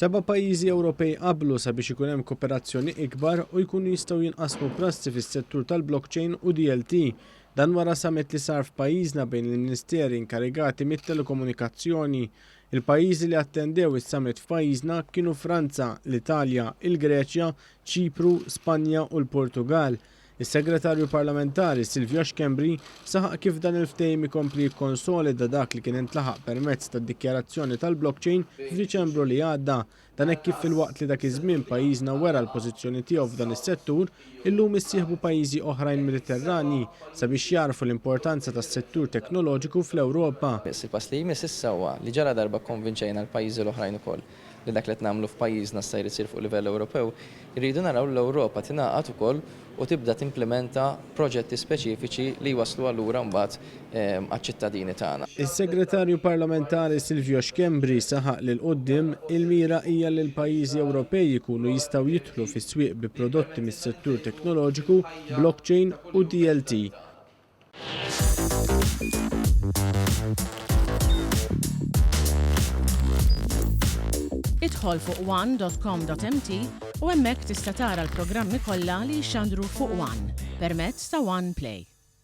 7 pajjiżi Ewropej qablu sabiex ikun hemm kooperazzjoni ikbar u jkunu jistgħu jinqasmu prassi fis-settur tal-blockchain u DLT. Dan wara summit li sar f'pajjiżna bejn il-Ministeri inkarigati mit-telekomunikazzjoni. Il-pajjiżi li attendew is-summit f'pajjiżna kienu Franza, l-Italja, il-Greċja, Ċipru, Spanja u l-Portugal. Is-Segretarju Parlamentari Silvio Xkembri saħaq kif dan il-ftehim ikompli jikkonsolida dak li kien intlaħaq permezz tad-dikjarazzjoni tal-blockchain f'Diċembru li għadda. Dan hekk kif filwaqt li dak iż-żmien pajjiżna wera l-pożizzjoni tiegħu f'dan is-settur, illum issieħbu pajjiżi oħrajn Mediterranji sabiex jarfu l-importanza tas-settur teknoloġiku fl-Ewropa. Il-pass li jmiss issa huwa li ġara darba konvinċejna l-pajjiżi l-oħrajn ukoll li dak li qed nagħmlu f'pajjiżna issa jrid isir fuq livell Ewropew, irridu naraw l-Ewropa tingħaqad ukoll u tibda timplementa proġetti speċifiċi li waslu allura mbagħad għaċ-ċittadini tagħna. Is-Segretarju Parlamentari Silvio Xkembri saħaq li l-qudiem il-mira hija li l-pajjiżi Ewropej jkunu jistgħu jidħlu fis-swieq bi prodotti mis-settur teknoloġiku, blockchain u DLT. Idħol fuq one.com.mt u hemmhekk tista' tara l-programmi kollha li jxandru fuq One permezz ta' One Play.